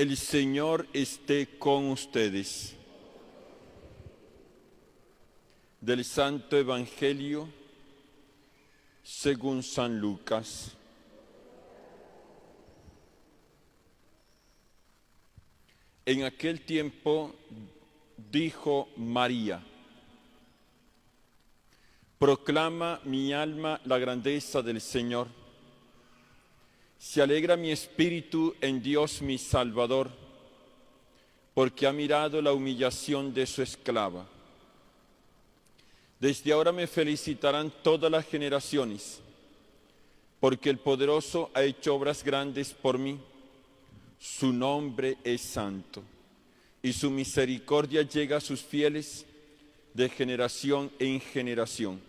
El Señor esté con ustedes. Del Santo Evangelio según San Lucas. En aquel tiempo dijo María: proclama mi alma la grandeza del Señor. Se alegra mi espíritu en Dios mi Salvador, porque ha mirado la humillación de su esclava. Desde ahora me felicitarán todas las generaciones, porque el Poderoso ha hecho obras grandes por mí. Su nombre es santo, y su misericordia llega a sus fieles de generación en generación.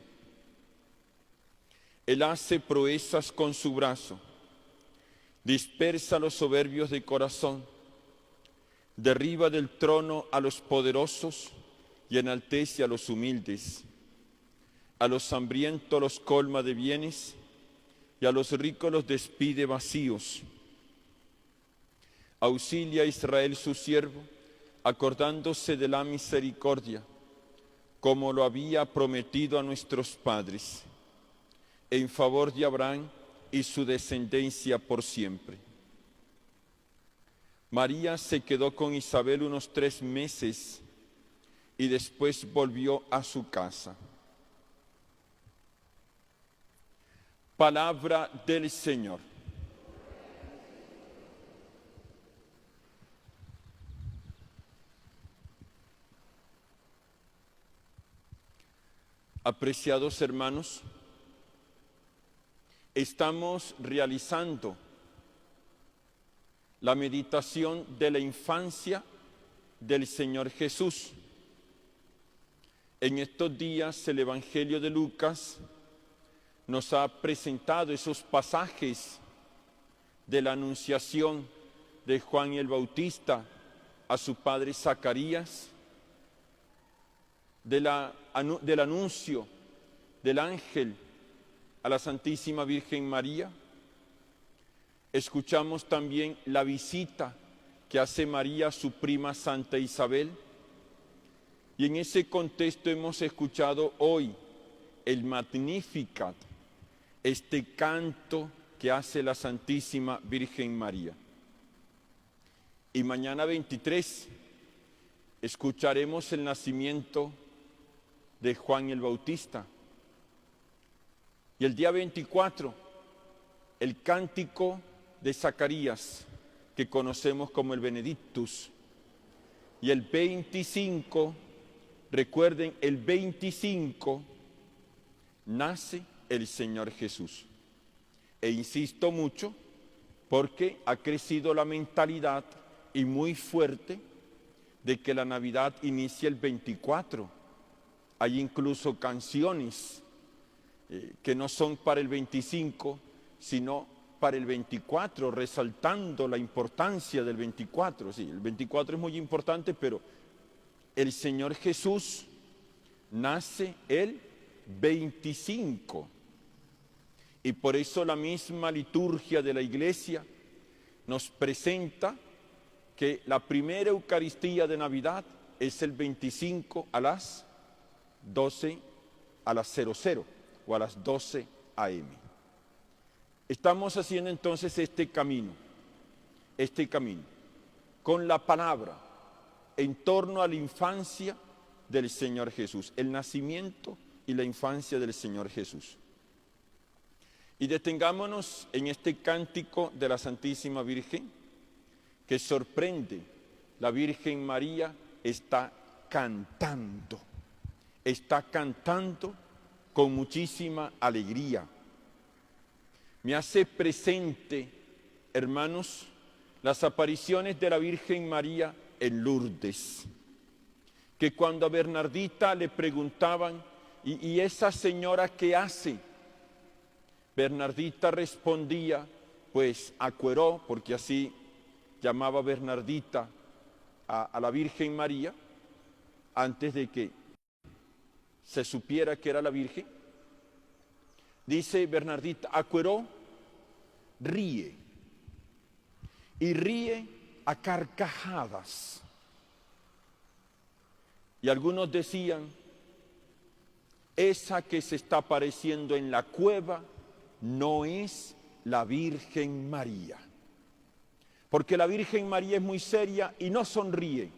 Él hace proezas con su brazo, dispersa a los soberbios de corazón, derriba del trono a los poderosos y enaltece a los humildes. A los hambrientos los colma de bienes y a los ricos los despide vacíos. Auxilia a Israel su siervo, acordándose de la misericordia, como lo había prometido a nuestros padres, en favor de Abraham y su descendencia por siempre. María se quedó con Isabel unos 3 meses y después volvió a su casa. Palabra del Señor. Apreciados hermanos, estamos realizando la meditación de la infancia del Señor Jesús. En estos días el Evangelio de Lucas nos ha presentado esos pasajes de la anunciación de Juan el Bautista a su padre Zacarías, del anuncio del ángel a la Santísima Virgen María. Escuchamos también la visita que hace María a su prima Santa Isabel, y en ese contexto hemos escuchado hoy el Magnificat, este canto que hace la Santísima Virgen María. Y mañana 23 escucharemos el nacimiento de Juan el Bautista. Y el día 24, el cántico de Zacarías, que conocemos como el Benedictus. Y el 25, recuerden, el 25 nace el Señor Jesús. E insisto mucho porque ha crecido la mentalidad y muy fuerte de que la Navidad inicia el 24. Hay incluso canciones que no son para el 25, sino para el 24, resaltando la importancia del 24. Sí, el 24 es muy importante, pero el Señor Jesús nace el 25. Y por eso la misma liturgia de la Iglesia nos presenta que la primera Eucaristía de Navidad es el 25 a las 12, a las 00 o a las 12 a.m. Estamos haciendo entonces este camino con la palabra en torno a la infancia del Señor Jesús, el nacimiento y la infancia del Señor Jesús. Y detengámonos en este cántico de la Santísima Virgen, que sorprende. La Virgen María está cantando con muchísima alegría. Me hace presente, hermanos, las apariciones de la Virgen María en Lourdes, que cuando a Bernardita le preguntaban, ¿y esa señora qué hace? Bernardita respondía, pues acueró, porque así llamaba Bernardita a la Virgen María, antes de que se supiera que era la Virgen. Dice Bernardita, acueró, ríe. Y ríe a carcajadas. Y algunos decían, esa que se está apareciendo en la cueva no es la Virgen María. Porque la Virgen María es muy seria y no sonríe,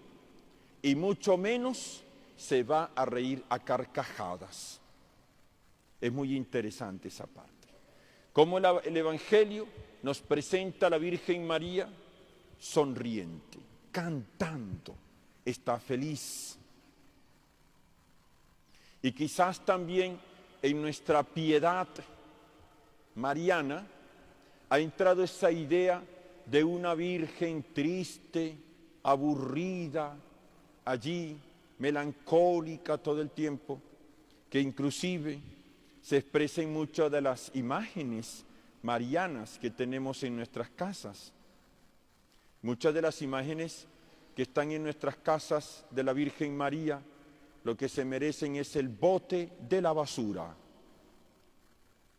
y mucho menos se va a reír a carcajadas. Es muy interesante esa parte. Cómo el Evangelio nos presenta a la Virgen María sonriente, cantando, está feliz. Y quizás también en nuestra piedad mariana ha entrado esa idea de una Virgen triste, aburrida, allí, melancólica todo el tiempo, que inclusive se expresa en muchas de las imágenes marianas que tenemos en nuestras casas. Muchas de las imágenes que están en nuestras casas de la Virgen María, lo que se merecen es el bote de la basura,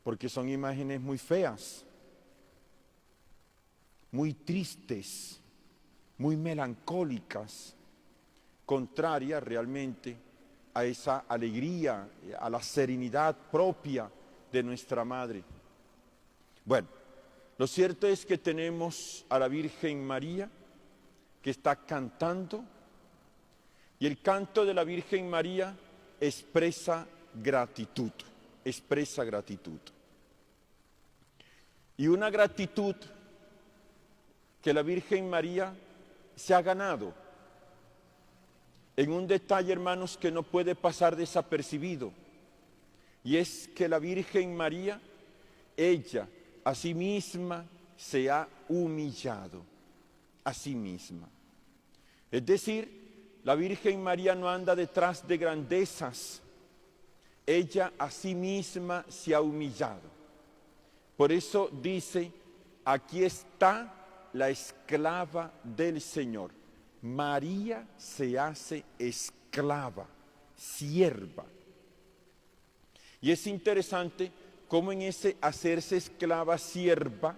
porque son imágenes muy feas, muy tristes, muy melancólicas, contrarias realmente a esa alegría, a la serenidad propia de nuestra Madre. Bueno, lo cierto es que tenemos a la Virgen María que está cantando, y el canto de la Virgen María expresa gratitud, expresa gratitud. Y una gratitud que la Virgen María se ha ganado en un detalle, hermanos, que no puede pasar desapercibido, y es que la Virgen María, ella a sí misma se ha humillado, a sí misma. Es decir, la Virgen María no anda detrás de grandezas, ella a sí misma se ha humillado. Por eso dice, aquí está la esclava del Señor. María se hace esclava, sierva. Y es interesante cómo en ese hacerse esclava, sierva,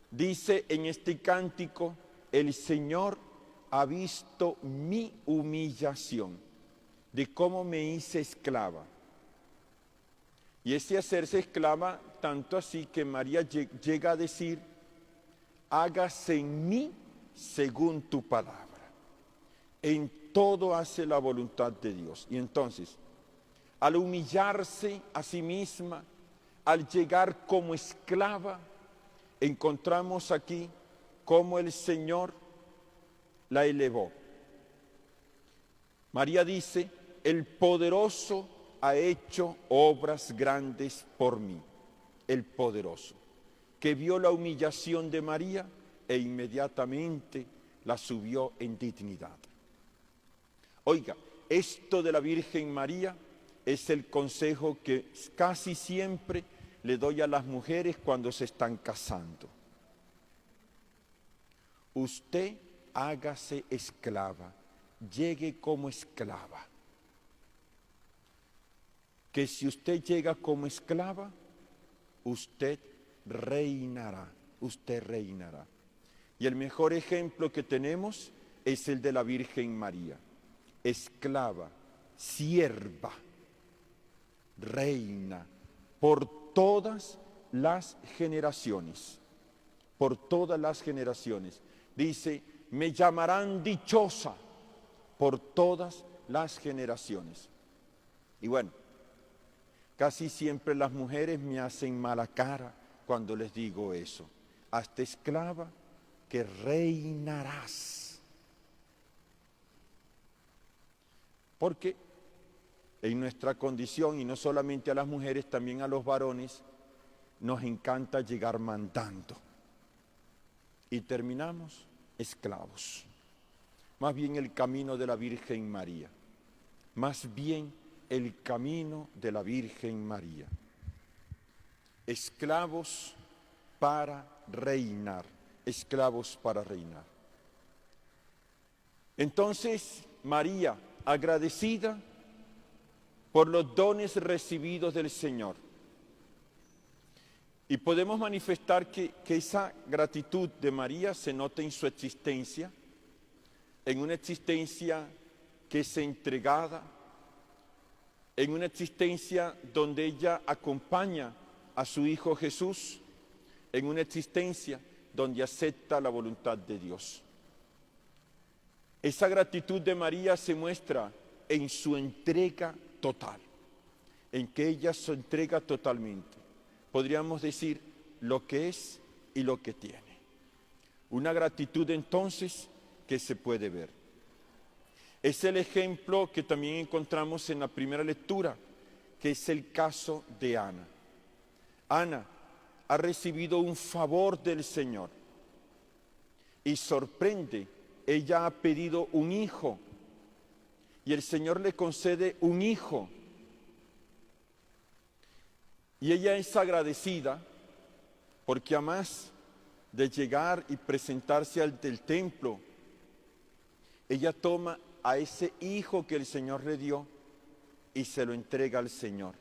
dice en este cántico, el Señor ha visto mi humillación, de cómo me hice esclava. Y ese hacerse esclava, tanto así que María llega a decir, hágase en mí según tu palabra. En todo hace la voluntad de Dios. Y entonces, al humillarse a sí misma, al llegar como esclava, encontramos aquí cómo el Señor la elevó. María dice, el poderoso ha hecho obras grandes por mí. El poderoso, que vio la humillación de María e inmediatamente la subió en dignidad. Oiga, esto de la Virgen María es el consejo que casi siempre le doy a las mujeres cuando se están casando. Usted hágase esclava, llegue como esclava. Que si usted llega como esclava, usted reinará, usted reinará. Y el mejor ejemplo que tenemos es el de la Virgen María. Esclava, sierva, reina, por todas las generaciones, por todas las generaciones. Dice, me llamarán dichosa por todas las generaciones. Y bueno, casi siempre las mujeres me hacen mala cara cuando les digo eso. Hazte esclava que reinarás. Porque en nuestra condición, y no solamente a las mujeres, también a los varones, nos encanta llegar mandando. Y terminamos esclavos. Más bien el camino de la Virgen María. Más bien el camino de la Virgen María. Esclavos para reinar. Esclavos para reinar. Entonces, María, agradecida por los dones recibidos del Señor, Y podemos manifestar que esa gratitud de María se nota en su existencia, en una existencia que es entregada, en una existencia donde ella acompaña a su Hijo Jesús, en una existencia donde acepta la voluntad de Dios. Esa gratitud de María se muestra en su entrega total, en que ella se entrega totalmente. Podríamos decir lo que es y lo que tiene. Una gratitud entonces que se puede ver. Es el ejemplo que también encontramos en la primera lectura, que es el caso de Ana. Ana ha recibido un favor del Señor y sorprende, ella ha pedido un hijo y el Señor le concede un hijo. Y ella es agradecida porque además de llegar y presentarse ante el templo, ella toma a ese hijo que el Señor le dio y se lo entrega al Señor.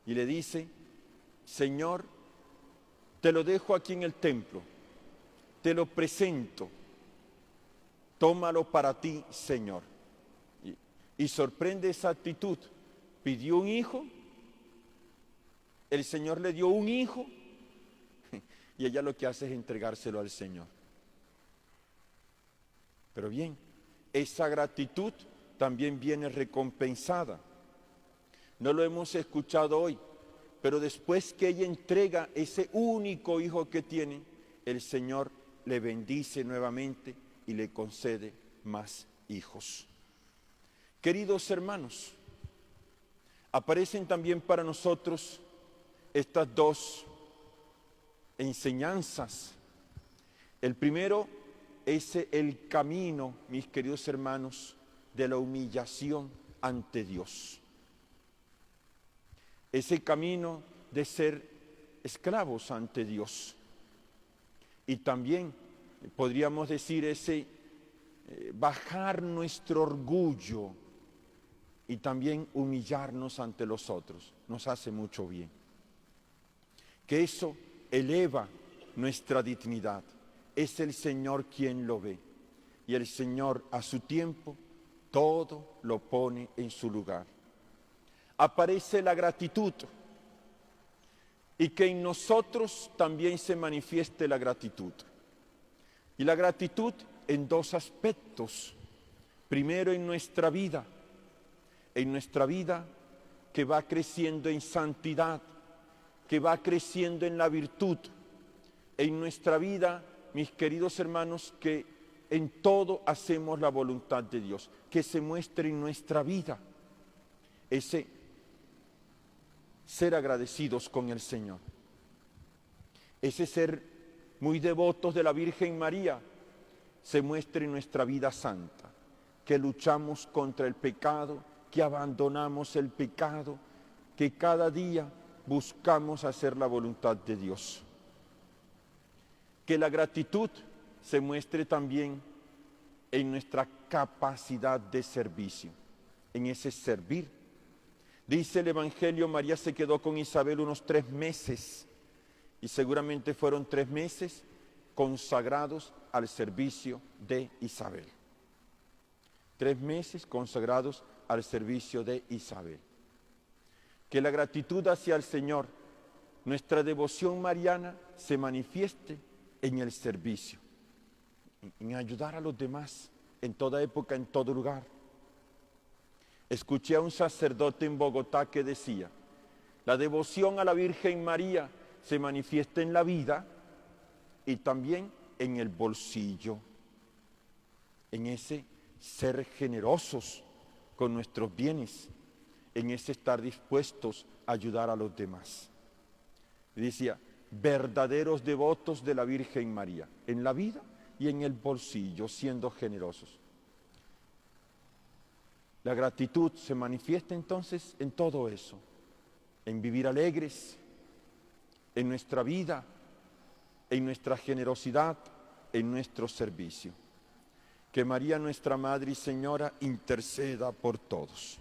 Y le dice: Señor, te lo dejo aquí en el templo, te lo presento, tómalo para ti, Señor. Y sorprende esa actitud. Pidió un hijo, el Señor le dio un hijo y ella lo que hace es entregárselo al Señor. Pero bien, esa gratitud también viene recompensada. No lo hemos escuchado hoy, pero después que ella entrega ese único hijo que tiene, el Señor le bendice nuevamente y le concede más hijos. Queridos hermanos, aparecen también para nosotros estas dos enseñanzas. El primero es el camino, mis queridos hermanos, de la humillación ante Dios. Ese camino de ser esclavos ante Dios. Y también podríamos decir ese bajar nuestro orgullo y también humillarnos ante los otros. Nos hace mucho bien. Que eso eleva nuestra dignidad. Es el Señor quien lo ve. Y el Señor a su tiempo todo lo pone en su lugar. Aparece la gratitud y que en nosotros también se manifieste la gratitud. Y la gratitud en dos aspectos. Primero en nuestra vida que va creciendo en santidad, que va creciendo en la virtud, en nuestra vida, mis queridos hermanos, que en todo hacemos la voluntad de Dios, que se muestre en nuestra vida ese ser agradecidos con el Señor, ese ser muy devotos de la Virgen María, se muestre en nuestra vida santa, que luchamos contra el pecado, que abandonamos el pecado, que cada día buscamos hacer la voluntad de Dios. Que la gratitud se muestre también en nuestra capacidad de servicio, en ese servir. Dice el Evangelio, María se quedó con Isabel unos 3 meses y seguramente fueron 3 meses consagrados al servicio de Isabel. 3 meses consagrados al servicio de Isabel. Que la gratitud hacia el Señor, nuestra devoción mariana, se manifieste en el servicio, en ayudar a los demás, en toda época, en todo lugar. Escuché a un sacerdote en Bogotá que decía: la devoción a la Virgen María se manifiesta en la vida y también en el bolsillo, en ese ser generosos con nuestros bienes, en ese estar dispuestos a ayudar a los demás. Y decía: verdaderos devotos de la Virgen María, en la vida y en el bolsillo, siendo generosos. La gratitud se manifiesta entonces en todo eso, en vivir alegres, en nuestra vida, en nuestra generosidad, en nuestro servicio. Que María, nuestra Madre y Señora, interceda por todos.